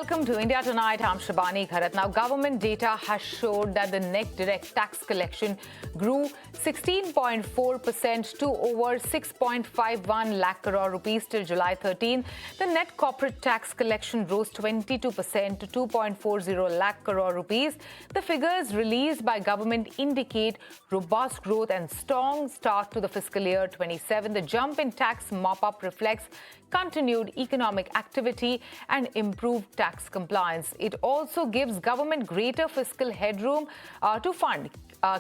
welcome to India Tonight. I'm Shabani Kharat. Now, government data has showed that the net direct tax collection grew 16.4% to over 6.51 lakh crore rupees till July 13. The net corporate tax collection rose 22% to 2.40 lakh crore rupees. The figures released by government indicate robust growth and strong start to the fiscal year 27. The jump in tax mop-up reflects continued economic activity and improved tax compliance. It also gives government greater fiscal headroom to fund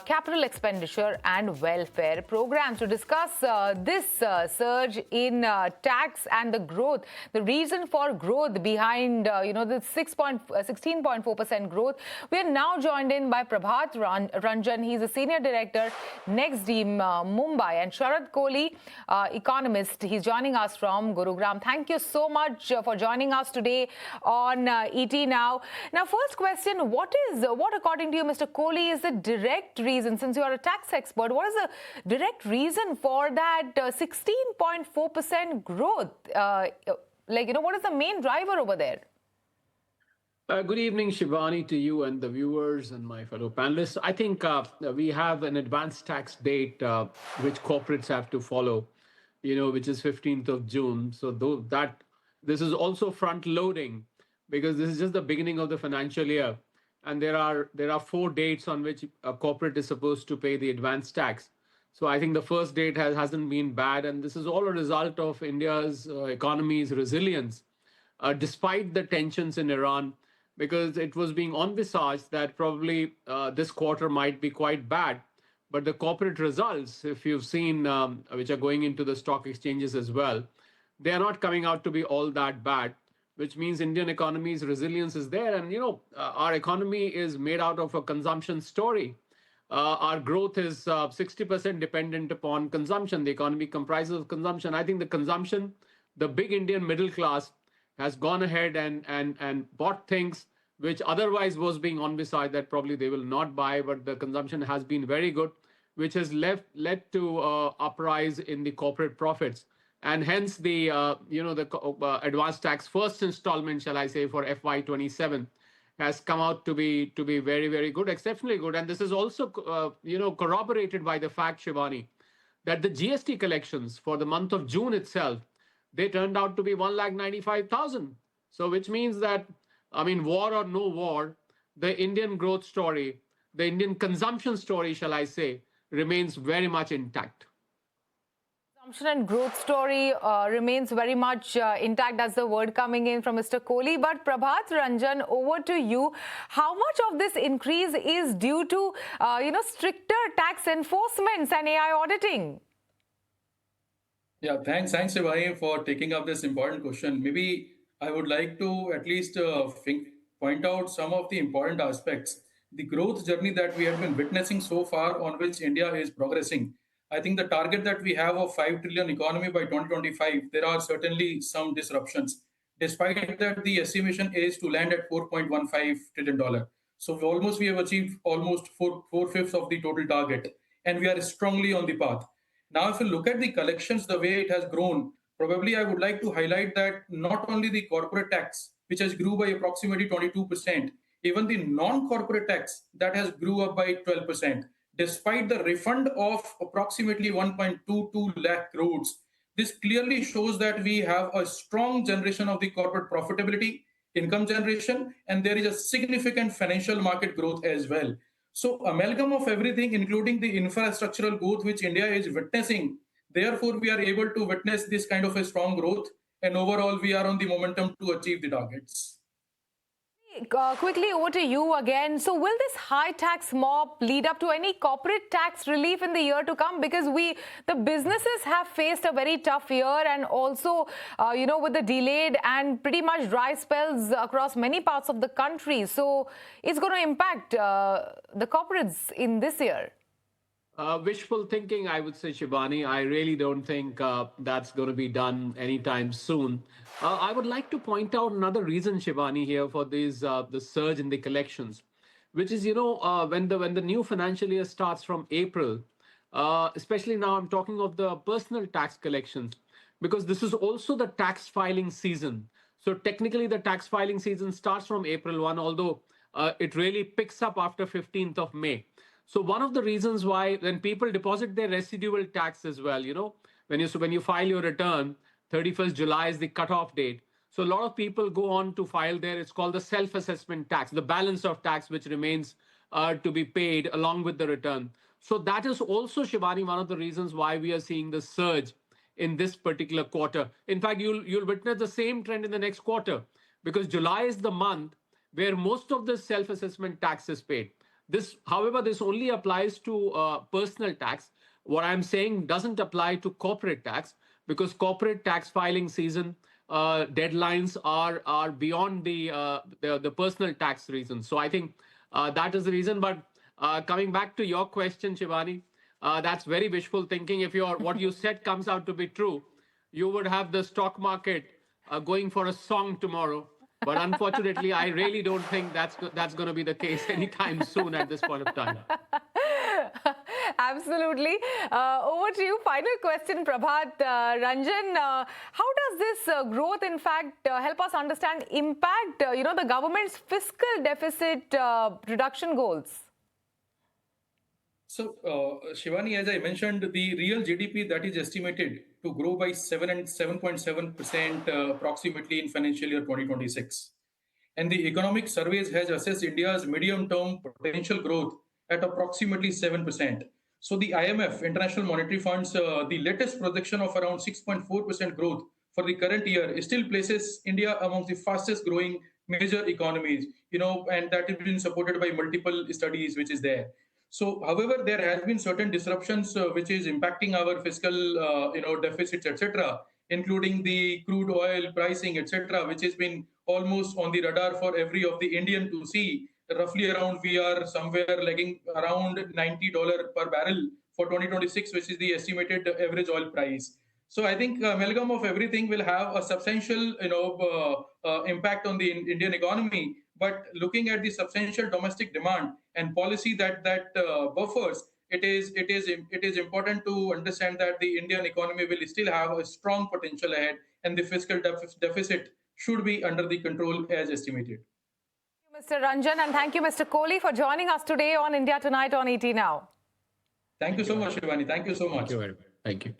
capital expenditure and welfare programs. To discuss this surge in tax and the growth, the reason for growth behind the 16.4% growth, we are now joined in by Prabhat Ranjan. He's a senior director, Next Team Mumbai, and Sharad Kohli, economist. He's joining us from Gurugram. Thank you so much for joining us today on ET Now. Now, first question: what according to you, Mr. Kohli, is the direct reason, since you are a tax expert, what is the direct reason for that 16.4% growth? What is the main driver over there? Good evening, Shivani, to you and the viewers and my fellow panelists. I think we have an advanced tax date which corporates have to follow, which is 15th of June. So this is also front loading because this is just the beginning of the financial year. And there are 4 dates on which a corporate is supposed to pay the advance tax. So I think the first date hasn't been bad, and this is all a result of India's economy's resilience, despite the tensions in Iran, because it was being envisaged that probably this quarter might be quite bad. But the corporate results, if you've seen, which are going into the stock exchanges as well, they are not coming out to be all that bad, which means Indian economy's resilience is there. And, our economy is made out of a consumption story. Our growth is 60% dependent upon consumption. The economy comprises of consumption. I think the consumption, the big Indian middle class has gone ahead and bought things which otherwise was being envisaged that probably they will not buy, but the consumption has been very good, which has led to uprise in the corporate profits. And hence the advanced tax first installment, shall I say, for FY27 has come out to be very, very good, exceptionally good. And this is also corroborated by the fact, Shivani, that the GST collections for the month of June itself, they turned out to be 1,95,000. So which means that, war or no war, the Indian growth story, the Indian consumption story, shall I say, remains very much intact. Consumption and growth story remains very much intact. That's the word coming in from Mr. Kohli. But Prabhat Ranjan, over to you. How much of this increase is due to, stricter tax enforcements and AI auditing? Yeah, thanks, Shivani, for taking up this important question. Maybe I would like to at least point out some of the important aspects. The growth journey that we have been witnessing so far, on which India is progressing. I think the target that we have of 5 trillion economy by 2025, there are certainly some disruptions. Despite that, the estimation is to land at $4.15 trillion. So we have achieved almost 4/5 of the total target, and we are strongly on the path. Now, if you look at the collections, the way it has grown, probably I would like to highlight that not only the corporate tax, which has grew by approximately 22%, even the non-corporate tax that has grew up by 12%. Despite the refund of approximately 1.22 lakh crores, this clearly shows that we have a strong generation of the corporate profitability, income generation, and there is a significant financial market growth as well. So amalgam of everything, including the infrastructural growth which India is witnessing, therefore we are able to witness this kind of a strong growth, and overall we are on the momentum to achieve the targets. Quickly over to you again. So will this high tax mob lead up to any corporate tax relief in the year to come? Because the businesses have faced a very tough year, and also, with the delayed and pretty much dry spells across many parts of the country. So it's going to impact the corporates in this year. Wishful thinking, I would say, Shivani. I really don't think that's going to be done anytime soon. I would like to point out another reason, Shivani, here for the surge in the collections, which is, when the new financial year starts from April, especially now I'm talking of the personal tax collections, because this is also the tax filing season. So technically, the tax filing season starts from April 1, although it really picks up after 15th of May. So one of the reasons why when people deposit their residual tax as well, when you file your return, 31st July is the cutoff date. So a lot of people go on to file there. It's called the self-assessment tax, the balance of tax which remains to be paid along with the return. So that is also, Shivani, one of the reasons why we are seeing the surge in this particular quarter. In fact, you'll witness the same trend in the next quarter because July is the month where most of the self-assessment tax is paid. This, however, this only applies to personal tax. What I'm saying doesn't apply to corporate tax because corporate tax filing season deadlines are beyond the personal tax reasons. So I think that is the reason. But coming back to your question, Shivani, that's very wishful thinking. If what you said comes out to be true, you would have the stock market going for a song tomorrow. But unfortunately, I really don't think that's going to be the case anytime soon at this point of time. Absolutely. Over to you. Final question, Prabhat. Ranjan, how does this growth, in fact, help us understand impact, the government's fiscal deficit reduction goals? So, Shivani, as I mentioned, the real GDP that is estimated to grow by 7.7% approximately in financial year 2026. And the economic surveys has assessed India's medium-term potential growth at approximately 7%. So the IMF, International Monetary Fund's, the latest projection of around 6.4% growth for the current year still places India among the fastest growing major economies, and that has been supported by multiple studies which is there. So, however, there has been certain disruptions which is impacting our fiscal, deficits, etc., including the crude oil pricing, etc., which has been almost on the radar for every of the Indian to see. Roughly around, we are somewhere lagging around $90 per barrel for 2026, which is the estimated average oil price. So I think amalgam of everything will have a substantial, impact on the Indian economy. But looking at the substantial domestic demand and policy that buffers, it is important to understand that the Indian economy will still have a strong potential ahead, and the fiscal deficit should be under the control as estimated. Thank you, Mr. Ranjan, and thank you, Mr. Kohli, for joining us today on India Tonight on ET Now. Thank you so much, Shivani. Thank you so much. Thank you very much. Thank you.